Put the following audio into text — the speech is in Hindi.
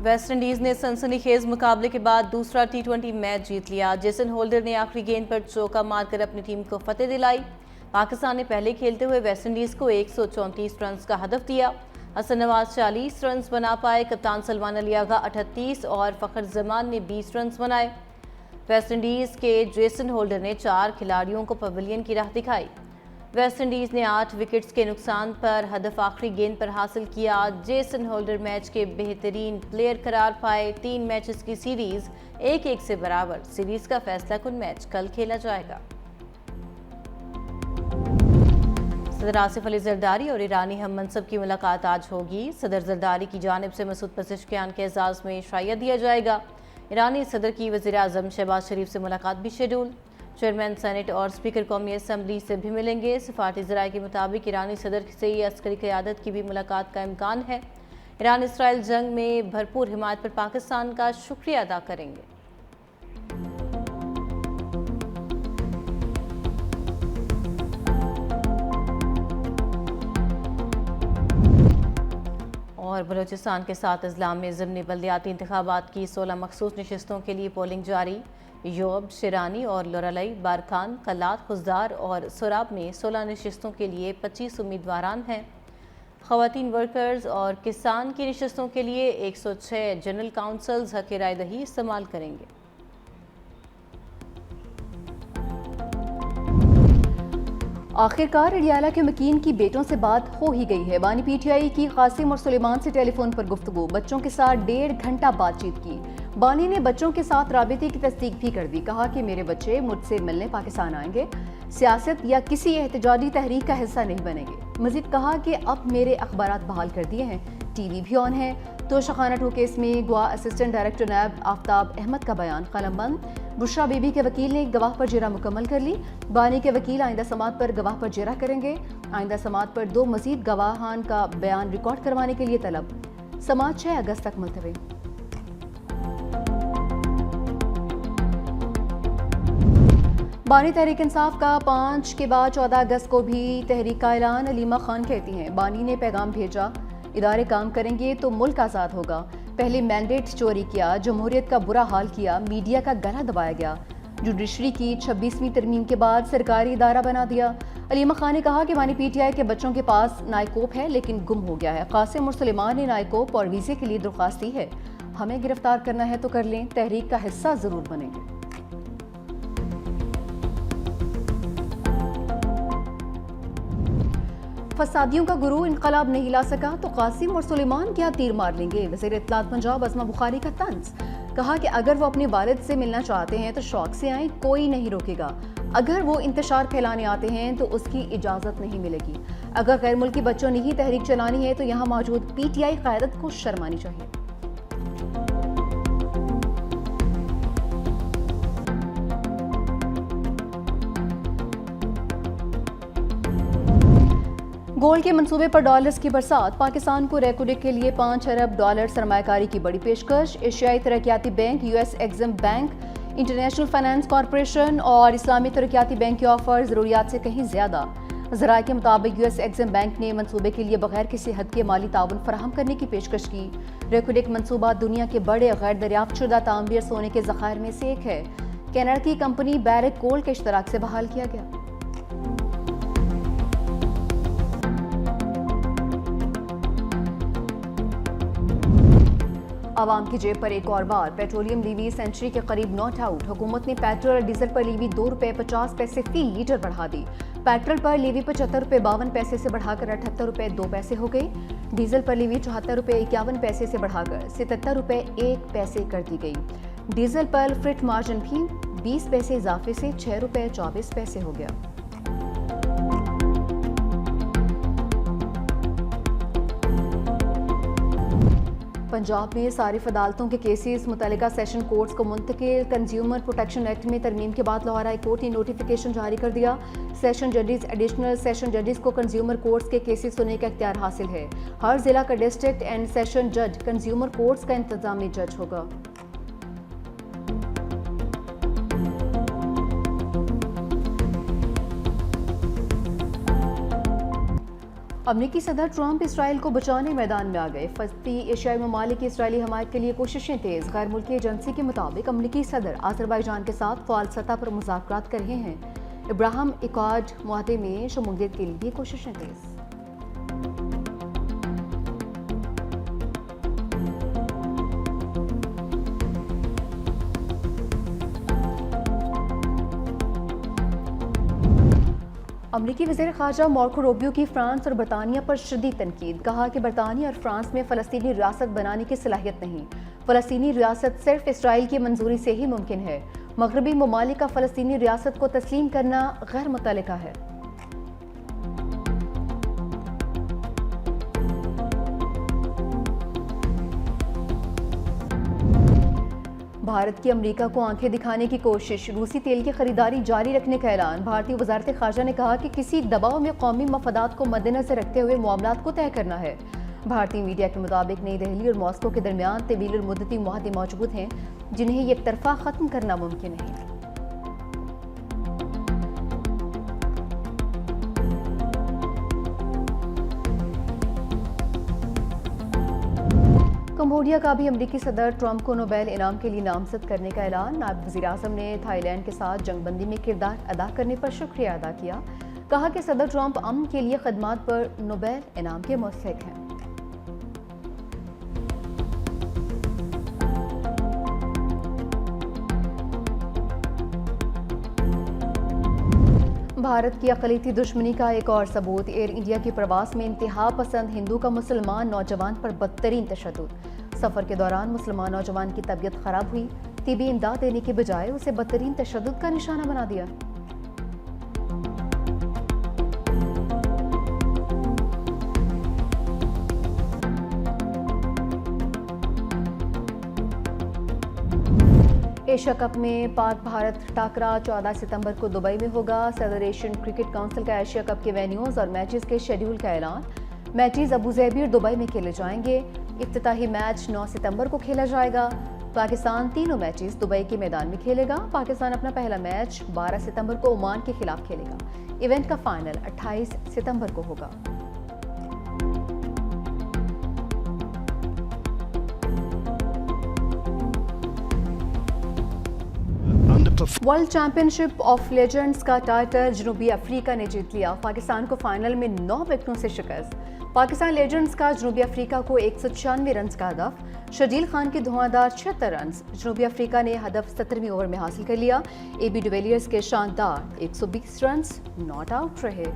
वेस्टइंडीज ने सनसनीखेज मुकाबले के बाद दूसरा टी20 मैच जीत लिया। जेसन होल्डर ने आखिरी गेंद पर चौका मारकर अपनी टीम को फतेह दिलाई। पाकिस्तान ने पहले खेलते हुए वेस्टइंडीज को 134 रन का हदफ दिया। हसन नवाज 40 रन बना पाए, कप्तान सलमान अली आगा 38 और फखर जमान ने 20 रन बनाए। वेस्टइंडीज के जेसन होल्डर ने 4 खिलाड़ियों को पवेलियन की राह दिखाई। वेस्टइंडीज ने 8 विकेट्स के नुकसान पर हदफ आखिरी गेंद पर हासिल किया। जेसन होल्डर मैच के बेहतरीन प्लेयर करार पाए। 3 मैचेस की सीरीज 1-1 से बराबर। सीरीज का फैसला कुन मैच कल खेला जाएगा। सदर आसिफ अली जरदारी और ईरानी हम मनसब की मुलाकात आज होगी। सदर जरदारी की जानिब से मसूद पज़ेश्कियान के एजाज़ में शाइया दिया जाएगा। ईरानी सदर की वज़ीर आज़म शहबाज शरीफ से मुलाकात भी शेड्यूल। चेयरमैन सेनेट और स्पीकर कौमी असम्बली से भी मिलेंगे। सफारती ज़राए के मुताबिक ईरानी सदर से अस्करी क़यादत की भी मुलाकात का इम्कान है। ईरान इसराइल जंग में भरपूर हिमायत पर पाकिस्तान का शुक्रिया अदा करेंगे। और बलोचिस्तान के 7 अजला में ज़िमनी बल्दियाती इंतखाबात की 16 मखसूस नशस्तों के लिए पोलिंग जारी। योब, शिरानी और लोरालई, बारखान, कलात, खुजदार और सोराब में 16 नशस्तों के लिए 25 उम्मीदवारान हैं। ख़वातीन वर्कर्स और किसान की नशस्तों के लिए 106 जनरल काउंसल्स हक़ राय दही इस्तेमाल करेंगे। आखिरकार अडियाला के मकीन की बेटों से बात हो ही गई है। बानी पीटीआई की कासिम और सुलेमान से टेलीफोन पर गुफ्तगू, बच्चों के साथ 1.5 घंटा बातचीत की। बानी ने बच्चों के साथ राबिते की तस्दीक भी कर दी। कहा कि मेरे बच्चे मुझसे मिलने पाकिस्तान आएंगे, सियासत या किसी एहतजाजी तहरीक का हिस्सा नहीं बनेंगे। मजीद कहा कि अब मेरे अखबारात बहाल कर दिए हैं, टीवी भी ऑन है। तो शखाना टू केस में गोवा असिस्टेंट डायरेक्टर नायब आफ्ताब अहमद का बयान कलमबंद। बुशरा बीबी के वकील ने गवाह पर जेरा मुकम्मल कर ली। बानी के वकील आइंदा समात पर गवाह पर जेरा करेंगे। आइंदा समात पर 2 मजीद गवाहान का बयान रिकॉर्ड करवाने के लिए तलब। समात 6 अगस्त तक मुलतवी। बानी तहरीक इंसाफ का 5 के बाद 14 अगस्त को भी तहरीक का ऐलान। अलीमा खान कहती हैं, बानी ने पैगाम भेजा, इदारे काम करेंगे तो मुल्क आज़ाद होगा। पहले मैंडेट चोरी किया, जमहूरियत का बुरा हाल किया, मीडिया का गला दबाया गया। जुडिशरी की 26वीं तरमीम के बाद सरकारी इदारा बना दिया। अलीमा खान ने कहा कि बानी पीटीआई के बच्चों के पास नायकोप है लेकिन गुम हो गया है। कासिम और सुलेमान ने नायकोप और वीज़े के लिए दरख्वास्त दी है। हमें गिरफ्तार करना है तो कर लें, तहरीक का हिस्सा जरूर बनेंगे। फसादियों का गुरु इनकलाब नहीं ला सका तो कासिम और सुलेमान क्या तीर मार लेंगे। वज़ीर इत्तलात पंजाब अज़मा बुखारी का तंज। कहा कि अगर वो अपने वालिद से मिलना चाहते हैं तो शौक से आए, कोई नहीं रोकेगा। अगर वो इंतशार फैलाने आते हैं तो उसकी इजाज़त नहीं मिलेगी। अगर गैर मुल्की बच्चों ने ही तहरीक चलानी है तो यहाँ मौजूद पीटीआई क़यादत को शर्मानी चाहिए। गोल्ड के मंसूबे पर डॉलर्स की बरसात। पाकिस्तान को रेकोडिक के लिए $5 अरब सरमायाकारी की बड़ी पेशकश। एशियाई तरक्याती bank, US Exim bank, international finance corporation और इस्लामी तरक्याती बैंक के ऑफर ज़रूरियात से कहीं ज़्यादा। ज़राए के मुताबिक यूएस एग्जिम बैंक ने मंसूबे के लिए बगैर किसी हद के माली ताउन फराहम करने की पेशकश की। रेकोडिक मंसूबा दुनिया के बड़े गैर दरियाफ्त शुदा तांबीर सोने के ज़खायर में से एक है। कनाडा की कंपनी बैरेक गोल्ड के इश्तराक से बहाल किया गया। आवाम की जेब पर एक और बार पेट्रोलियम लीवी सेंचुरी के करीब नॉट आउट। हुकूमत ने पेट्रोल और डीजल पर लीवी ₹2.50 फी लीटर बढ़ा दी। पेट्रोल पर लीवी ₹75.52 से बढ़ाकर ₹78.02 हो गई। डीजल पर लीवी ₹74.51 से बढ़ाकर ₹77.01 कर दी गई। डीजल पर फ्रिट मार्जिन भी 20 पैसे इजाफे से ₹6.24 हो गया। पंजाब में सारिफ अदालतों के केसेस मुतल्लिका सेशन कोर्ट्स को मुंतकिल। कंज्यूमर प्रोटेक्शन एक्ट में तरमीम के बाद लाहौर हाई कोर्ट ने नोटिफिकेशन जारी कर दिया। सेशन जजेस, एडिशनल सेशन जजेस को कंज्यूमर कोर्ट्स के केसेस सुनने का इख्तियार हासिल है। हर जिला का डिस्ट्रिक्ट एंड सेशन जज कंज्यूमर कोर्ट्स का इंतजामी जज होगा। अमरीकी सदर ट्रंप इसराइल को बचाने मैदान में आ गए। फस्ती एशियाई ममालिक की इसराइली हमायत के लिए कोशिशें तेज। गैर मुल्की एजेंसी के मुताबिक अमरीकी सदर आज़रबाईजान के साथ फ़ाल सतह पर मुज़ाकरात कर रहे हैं। इब्राहिम इक्वाड मुआहदे में शमूलियत के लिए कोशिशें तेज। अमरीकी वज़ीर ख़ारजा मार्को रूबियो की फ्रांस और बरतानिया पर शदीद तनकीद। कहा कि बरतानिया और फ्रांस में फ़लस्तीनी रियासत बनाने की सलाहियत नहीं। फ़लस्तीनी रियासत सिर्फ इसराइल की मंजूरी से ही मुमकिन है। मगरबी ममालिक का फ़लस्तीनी रियासत को तस्लीम करना गैर मुतल्लिका है। भारत की अमेरिका को आंखें दिखाने की कोशिश। रूसी तेल की खरीदारी जारी रखने का ऐलान। भारतीय वजारत खारजा ने कहा कि किसी दबाव में कौमी मफादात को मद्देनजर रखते हुए मामलात को तय करना है। भारतीय मीडिया के मुताबिक नई दिल्ली और मॉस्को के दरमियान तवील मुद्दती मुआहदे मौजूद हैं जिन्हें एक तरफा ख़त्म करना मुमकिन है। कंबोडिया का भी अमरीकी सदर ट्रंप को नोबेल इनाम के लिए नामजद करने का ऐलान। नायब वज़ीर-ए-आज़म ने थाईलैंड के साथ जंगबंदी में किरदार अदा करने पर शुक्रिया अदा किया। कहा कि सदर ट्रंप अमन के लिए खदमात पर नोबेल इनाम के मुस्तहिक़ हैं। भारत की अक़लियती दुश्मनी का एक और सबूत। एयर इंडिया की प्रवास में इंतहा पसंद हिंदू का मुसलमान नौजवान पर बदतरीन तशद्दुद। सफ़र के दौरान मुसलमान नौजवान की तबीयत खराब हुई। तिबी इमदाद देने के बजाय उसे बदतरीन तशद्दुद का निशाना बना दिया। एशिया कप में पाक भारत टाकरा 14 सितंबर को दुबई में होगा। सदर एशियन क्रिकेट काउंसिल का एशिया कप के वेन्यूज़ और मैचेस के शेड्यूल का ऐलान। मैचेस अबू ज़ैबी और दुबई में खेले जाएंगे। इफ्तिताही मैच 9 सितंबर को खेला जाएगा। पाकिस्तान तीनों मैचेस दुबई के मैदान में खेलेगा। पाकिस्तान अपना पहला मैच 12 सितंबर को ओमान के खिलाफ खेलेगा। इवेंट का फाइनल 28 सितंबर को होगा। वर्ल्ड चैंपियनशिप ऑफ लेजेंड्स का टाइटल जनूबी अफ्रीका ने जीत लिया। पाकिस्तान को फाइनल में 9 विकेटों से शिकस्त। पाकिस्तान लेजेंड्स का जनूबी अफ्रीका को 196 रन का हदफ। शर्जील खान के धुआंधार 76 रन। जनूबी अफ्रीका ने हदफ 17वीं ओवर में हासिल कर लिया। AB डिविलियर्स के शानदार 120 रन नॉट आउट रहे।